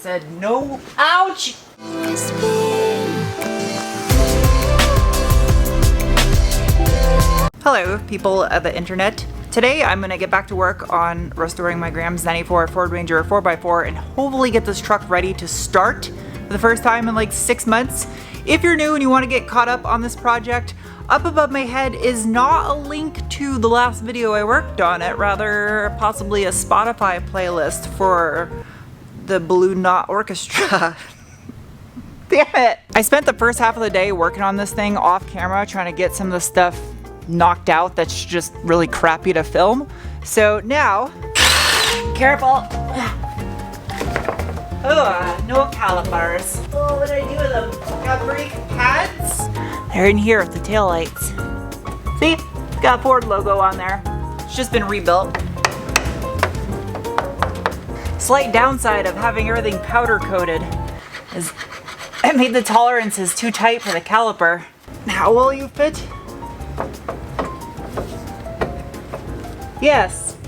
said no. Ouch! Hello, people of the internet. Today I'm gonna get back to work on restoring my Graham's 94 Ford Ranger 4x4 and hopefully get this truck ready to start for the first time in like 6 months. If you're new and you wanna get caught up on this project, up above my head is not a link to the last video I worked on it, rather possibly a Spotify playlist for the Blue Knot Orchestra. Damn it! I spent the first half of the day working on this thing off camera trying to get some of the stuff knocked out that's just really crappy to film. So now, careful. Ugh, no calipers. Oh, what did I do with them? Got brake pads? They're in here with the taillights. See? It's got a Ford logo on there. It's just been rebuilt. Slight downside of having everything powder coated is it made the tolerances too tight for the caliper. How will you fit? Yes.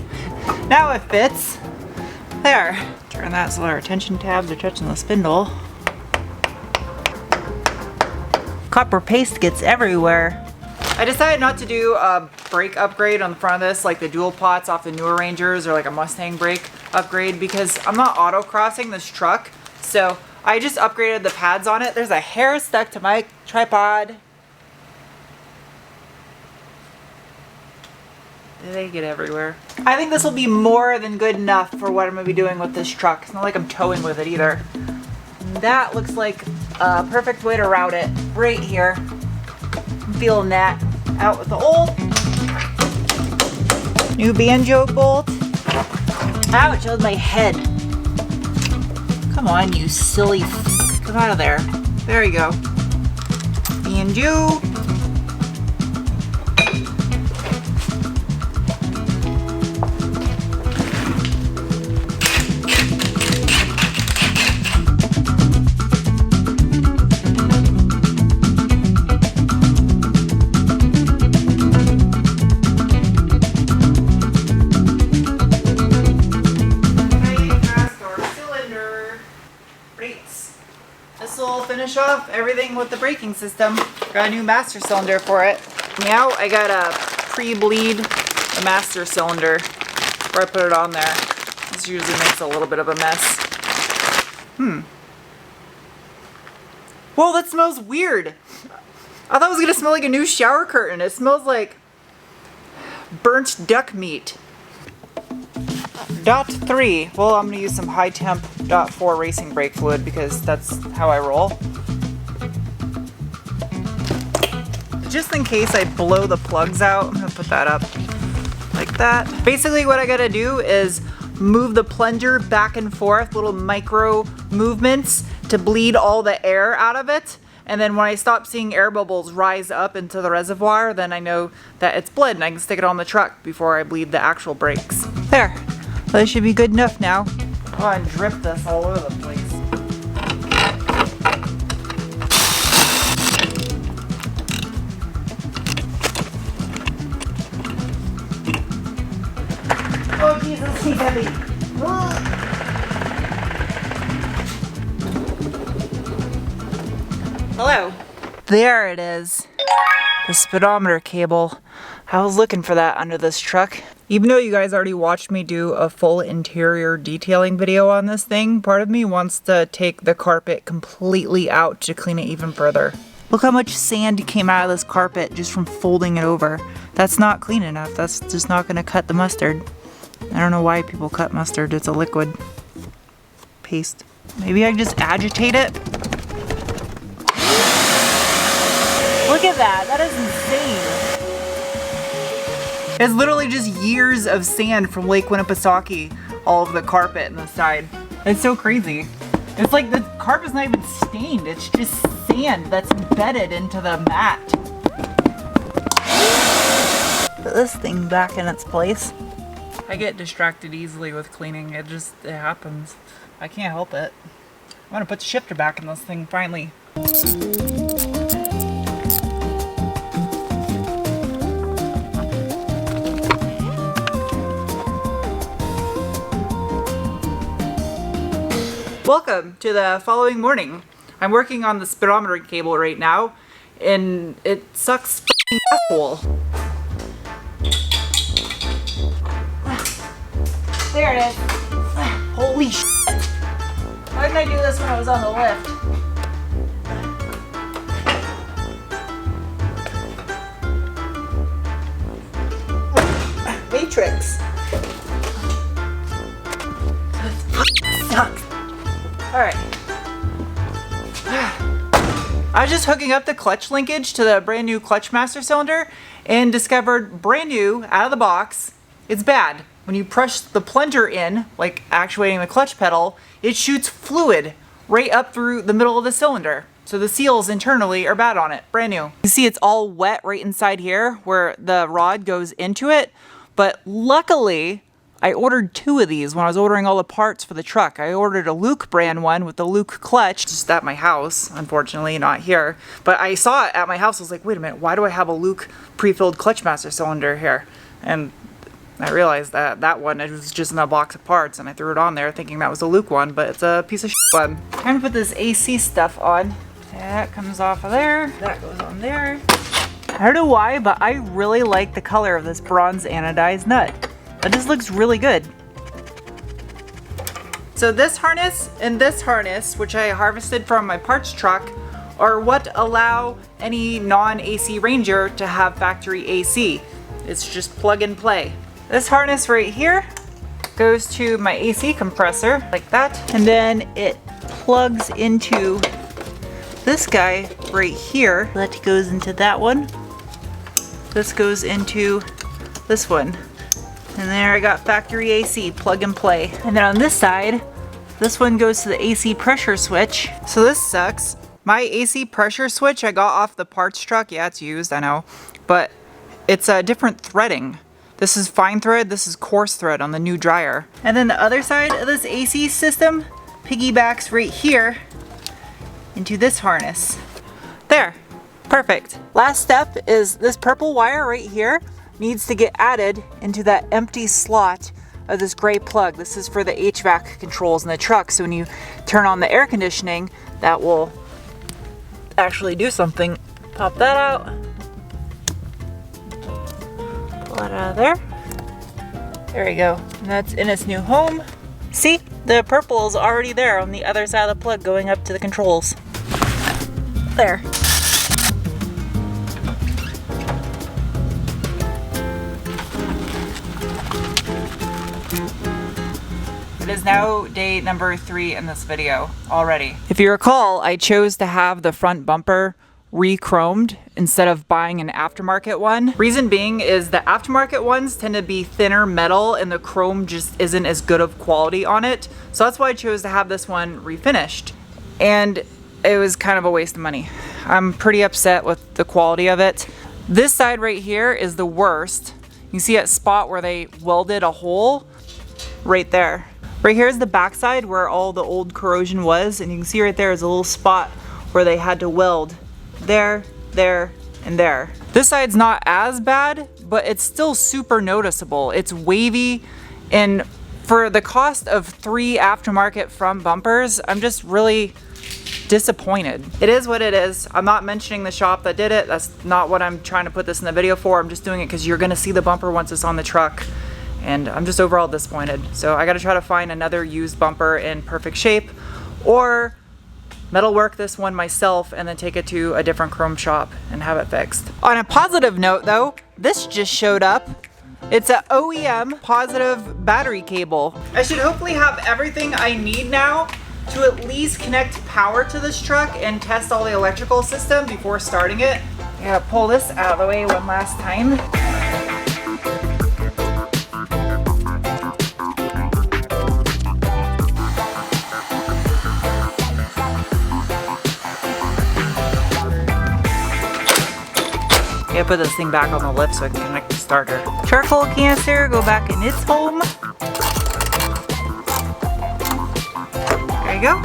Now it fits. There. Turn that so our attention tabs are touching the spindle. Copper paste gets everywhere. I decided not to do a brake upgrade on the front of this like the dual pots off the newer Rangers or like a Mustang brake upgrade because I'm not autocrossing this truck. So I just upgraded the pads on it. There's a hair stuck to my tripod. They get everywhere. I think this will be more than good enough for what I'm gonna be doing with this truck. It's not like I'm towing with it either. That looks like a perfect way to route it right here. I'm feeling that. Out with the old. New banjo bolt. Ouch, that was my head. Come on, you silly f. Come out of there. There you go. Banjo. Finish off everything with the braking system. Got a new master cylinder for it. Now I gotta pre-bleed the master cylinder before I put it on there. This usually makes a little bit of a mess. Whoa, that smells weird. I thought it was gonna smell like a new shower curtain. It smells like burnt duck meat. Dot 3. Well, I'm gonna use some high temp Dot 4 racing brake fluid because that's how I roll. Just in case I blow the plugs out, I'm gonna put that up like that. Basically what I gotta do is move the plunger back and forth, little micro movements to bleed all the air out of it. And then when I stop seeing air bubbles rise up into the reservoir, then I know that it's bled and I can stick it on the truck before I bleed the actual brakes. There. Well, that should be good enough now. Go on, drip this all over the place. Oh Jesus, he's heavy. Hello. There it is. The speedometer cable. I was looking for that under this truck. Even though you guys already watched me do a full interior detailing video on this thing, part of me wants to take the carpet completely out to clean it even further. Look how much sand came out of this carpet just from folding it over. That's not clean enough. That's just not gonna cut the mustard. I don't know why people cut mustard. It's a liquid paste. Maybe I can just agitate it. Look at that. That is insane. It's literally just years of sand from Lake Winnipesaukee all over the carpet and the side. It's so crazy. It's like the carpet's not even stained. It's just sand that's embedded into the mat. Put this thing back in its place. I get distracted easily with cleaning. It happens. I can't help it. I'm gonna put the shifter back in this thing finally. Welcome to the following morning. I'm working on the speedometer cable right now, and it sucks f***ing asshole. There it is. Holy shit. Why didn't I do this when I was on the lift? Matrix. Sucks. Alright. I was just hooking up the clutch linkage to the brand new clutch master cylinder and discovered brand new out of the box, it's bad. When you press the plunger in, like actuating the clutch pedal, it shoots fluid right up through the middle of the cylinder. So the seals internally are bad on it, brand new. You see it's all wet right inside here where the rod goes into it, but luckily I ordered 2 of these when I was ordering all the parts for the truck. I ordered a Luke brand one with the Luke clutch, just at my house, unfortunately, not here. But I saw it at my house, I was like, wait a minute, why do I have a Luke pre-filled clutch master cylinder here? And I realized that that one, it was just in a box of parts, and I threw it on there thinking that was a Luke one, but it's a piece of shit one. Time to put this AC stuff on. That comes off of there, that goes on there. I don't know why, but I really like the color of this bronze anodized nut. That just looks really good. So this harness and this harness, which I harvested from my parts truck, are what allow any non-AC Ranger to have factory AC. It's just plug and play. This harness right here goes to my AC compressor, like that. And then it plugs into this guy right here. That goes into that one. This goes into this one. And there I got factory AC, plug and play. And then on this side, this one goes to the AC pressure switch. So this sucks. My AC pressure switch I got off the parts truck. Yeah, it's used, I know. But it's a different threading. This is fine thread, this is coarse thread on the new dryer. And then the other side of this AC system piggybacks right here into this harness. There, perfect. Last step is this purple wire right here needs to get added into that empty slot of this gray plug. This is for the HVAC controls in the truck. So when you turn on the air conditioning, that will actually do something. Pop that out. Pull that out of there. There we go. And that's in its new home. See, the purple is already there on the other side of the plug going up to the controls. There. It is now day number 3 in this video already. If you recall, I chose to have the front bumper re-chromed instead of buying an aftermarket one. Reason being is the aftermarket ones tend to be thinner metal and the chrome just isn't as good of quality on it. So that's why I chose to have this one refinished. And it was kind of a waste of money. I'm pretty upset with the quality of it. This side right here is the worst. You see that spot where they welded a hole? Right there. Right here is the backside where all the old corrosion was, and you can see right there is a little spot where they had to weld there, there, and there. This side's not as bad, but it's still super noticeable. It's wavy, and for the cost of 3 aftermarket front bumpers, I'm just really disappointed. It is what it is. I'm not mentioning the shop that did it. That's not what I'm trying to put this in the video for. I'm just doing it because you're gonna see the bumper once it's on the truck. And I'm just overall disappointed. So I gotta try to find another used bumper in perfect shape, or metalwork this one myself and then take it to a different chrome shop and have it fixed. On a positive note though, this just showed up. It's a OEM positive battery cable. I should hopefully have everything I need now to at least connect power to this truck and test all the electrical system before starting it. I gotta pull this out of the way one last time. I put this thing back on the lift so I can connect the starter. Charcoal canister, go back in its home. There you go.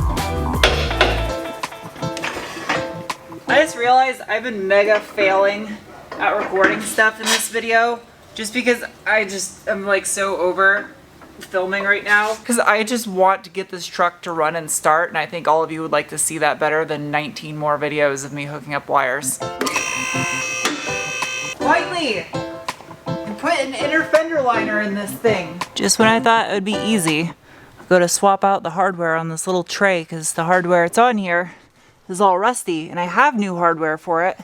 I just realized I've been mega failing at recording stuff in this video just because I'm like so over filming right now because I just want to get this truck to run and start, and I think all of you would like to see that better than 19 more videos of me hooking up wires. Finally! I put an inner fender liner in this thing. Just when I thought it would be easy, I go to swap out the hardware on this little tray because the hardware it's on here is all rusty, and I have new hardware for it.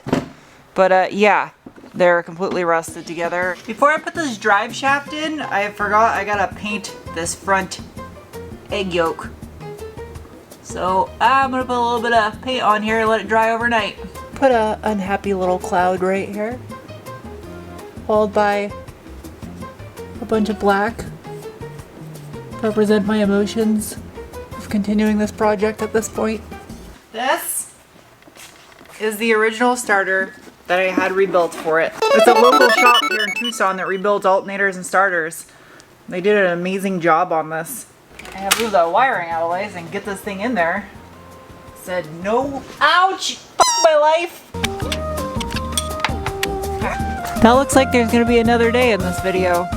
But yeah, they're completely rusted together. Before I put this drive shaft in, I forgot I gotta paint this front egg yolk. So I'm gonna put a little bit of paint on here and let it dry overnight. Put a unhappy little cloud right here, followed by a bunch of black to represent my emotions of continuing this project at this point. This is the original starter that I had rebuilt for it. It's a local shop here in Tucson that rebuilds alternators and starters. They did an amazing job on this. I have to move the wiring out of the way and get this thing in there. Said no. Ouch! Fuck my life! That looks like there's gonna be another day in this video.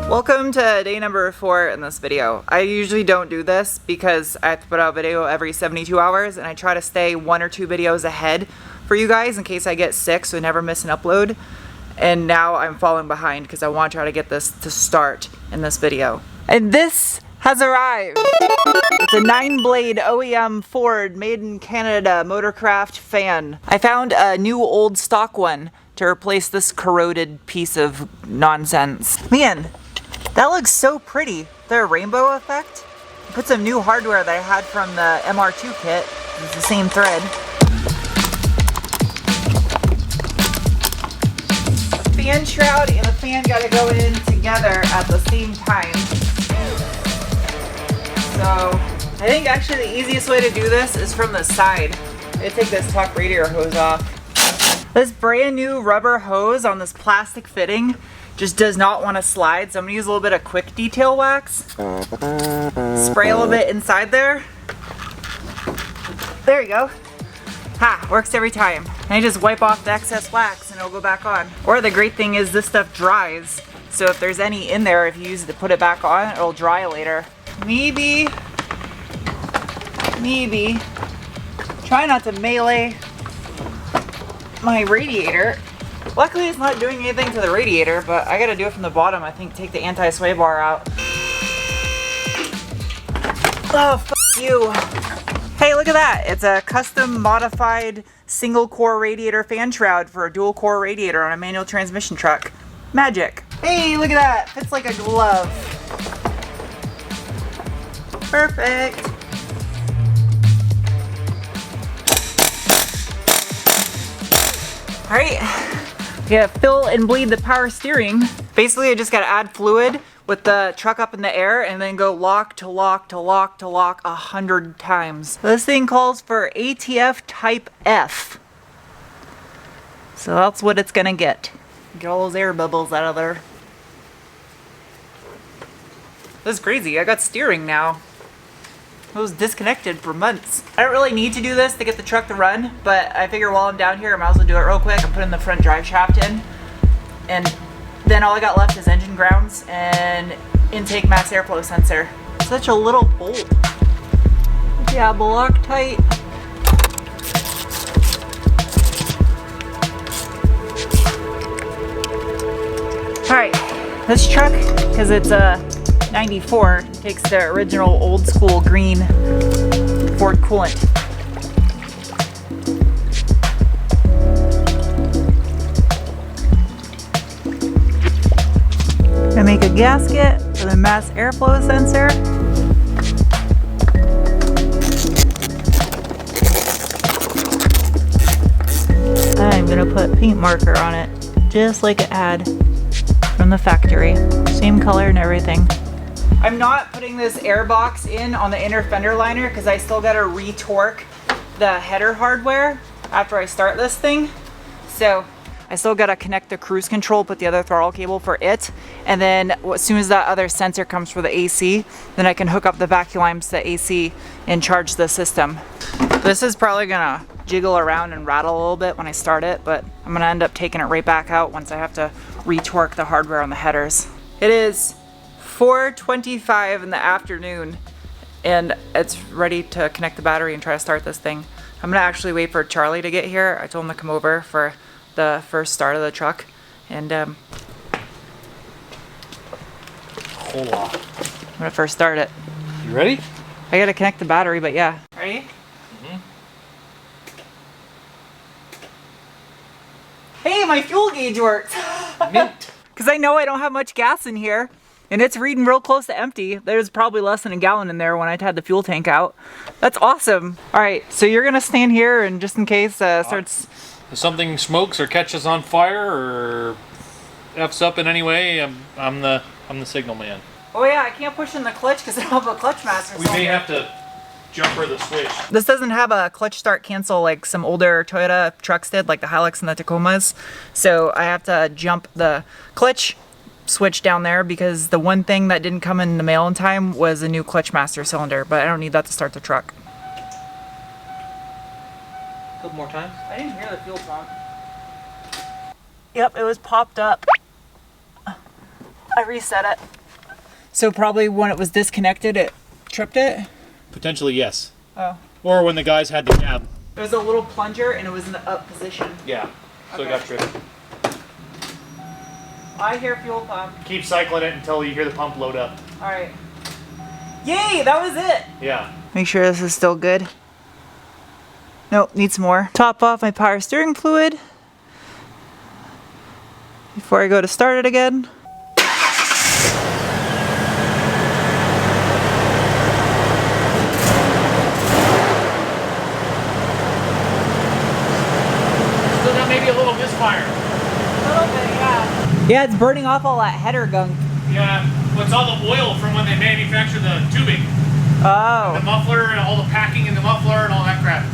Welcome to day number 4 in this video. I usually don't do this because I have to put out a video every 72 hours, and I try to stay 1 or 2 videos ahead for you guys in case I get sick, so I never miss an upload. And now I'm falling behind because I want to try to get this to start in this video. And this has arrived. It's a 9-blade OEM Ford made in Canada Motorcraft fan. I found a new old stock one to replace this corroded piece of nonsense. Man, that looks so pretty. The rainbow effect. I put some new hardware that I had from the MR2 kit. It's the same thread. Fan shroud and the fan gotta go in together at the same time. So I think actually the easiest way to do this is from the side. I take this top radiator hose off. This brand new rubber hose on this plastic fitting just does not want to slide, so I'm gonna use a little bit of quick detail wax. Spray a little bit inside there. There you go. Ha, works every time. And I just wipe off the excess wax and it'll go back on. Or the great thing is this stuff dries. So if there's any in there, if you use it to put it back on, it'll dry later. Maybe, try not to melee my radiator. Luckily it's not doing anything to the radiator, but I gotta do it from the bottom. I think take the anti-sway bar out. Oh, f you. Hey, look at that. It's a custom modified single core radiator fan shroud for a dual core radiator on a manual transmission truck. Magic. Hey, look at that. Fits like a glove. Perfect. All right, we gotta fill and bleed the power steering. Basically, I just gotta add fluid with the truck up in the air and then go lock to lock to lock to lock 100 times. This thing calls for ATF type F. So that's what it's gonna get. Get all those air bubbles out of there. This is crazy, I got steering now. It was disconnected for months. I don't really need to do this to get the truck to run, but I figure while I'm down here, I might as well do it real quick. I'm putting the front drive shaft in, and then all I got left is engine grounds and intake mass airflow sensor. Such a little bolt. Yeah, Loctite. All right, this truck, because it's a 94, takes the original old school green Ford coolant. I make a gasket for the mass airflow sensor. I'm gonna put paint marker on it, just like it had from the factory. Same color and everything. I'm not putting this air box in on the inner fender liner because I still gotta re-torque the header hardware after I start this thing. So I still gotta connect the cruise control, put the other throttle cable for it, and then as soon as that other sensor comes for the AC, then I can hook up the vacuum lines to the AC and charge the system. This is probably gonna jiggle around and rattle a little bit when I start it, but I'm gonna end up taking it right back out once I have to re-torque the hardware on the headers. It is 4:25 in the afternoon, and it's ready to connect the battery and try to start this thing. I'm gonna actually wait for Charlie to get here. I told him to come over for the first start of the truck, and Hold on. I'm gonna first start it. You ready? I gotta connect the battery, but yeah. Ready? Hey, my fuel gauge works. Mint. Because I know I don't have much gas in here, and it's reading real close to empty. There's probably less than a gallon in there when I had the fuel tank out. That's awesome. All right, so you're gonna stand here, and just in case starts. If something smokes or catches on fire or f's up in any way, I'm the signal man. Oh yeah, I can't push in the clutch because I don't have a clutch master. We may have to jumper the switch. This doesn't have a clutch start cancel like some older Toyota trucks did, like the Hilux and the Tacomas. So I have to jump the clutch switch down there because the one thing that didn't come in the mail in time was a new clutch master cylinder, but I don't need that to start the truck. A couple more times. I didn't hear the fuel pump. Yep, it was popped up. I reset it. So probably when it was disconnected, it tripped it? Potentially, yes. Oh. Or when the guys had the cab. There was a little plunger and it was in the up position. Yeah, so Okay. it got tripped. I hear fuel pump. Keep cycling it until you hear the pump load up. Alright. Yay, that was it! Yeah. Make sure this is still good. Nope, needs more. Top off my power steering fluid before I go to start it again. Still got maybe a little misfire. A little bit, yeah. Yeah, it's burning off all that header gunk. Yeah, well, it's all the oil from when they manufacture the tubing. Oh. The muffler and all the packing in the muffler and all that crap.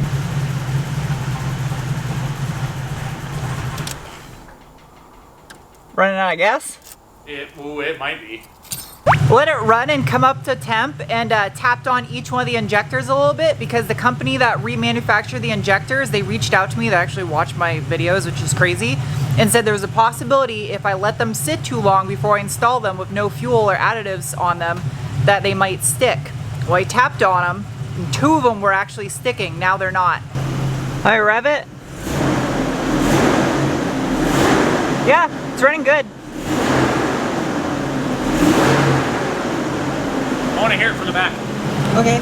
Running out of gas? It might be. Let it run and come up to temp, and tapped on each one of the injectors a little bit because the company that remanufactured the injectors, they reached out to me. They actually watched my videos, which is crazy, and said there was a possibility if I let them sit too long before I install them with no fuel or additives on them that they might stick. Well, I tapped on them, and 2 of them were actually sticking. Now they're not. I rev it. Yeah, it's running good. I want to hear it from the back. Okay.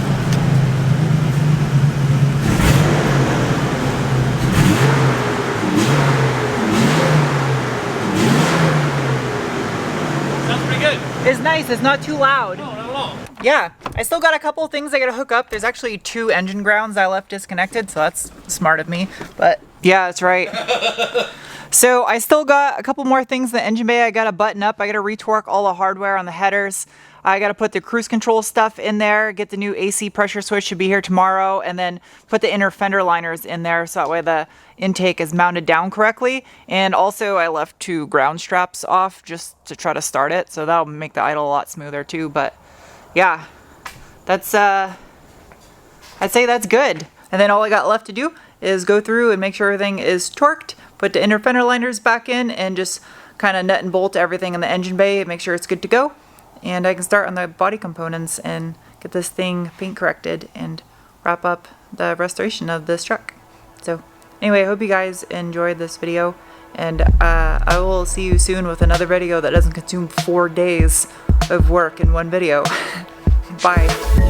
Sounds pretty good. It's nice, it's not too loud. No, not at all. Yeah, I still got a couple things I gotta hook up. There's actually 2 engine grounds I left disconnected, so that's smart of me. But yeah, that's right. So I still got a couple more things in the engine bay I gotta button up. I gotta retorque all the hardware on the headers. I gotta put the cruise control stuff in there, get the new AC pressure switch, should be here tomorrow, and then put the inner fender liners in there so that way the intake is mounted down correctly. And also I left 2 ground straps off just to try to start it, so that'll make the idle a lot smoother too. But yeah, that's I'd say that's good. And then all I got left to do is go through and make sure everything is torqued, put the inner fender liners back in, and just kind of nut and bolt everything in the engine bay and make sure it's good to go. And I can start on the body components and get this thing paint corrected and wrap up the restoration of this truck. So anyway, I hope you guys enjoyed this video, and I will see you soon with another video that doesn't consume 4 days of work in one video. Bye.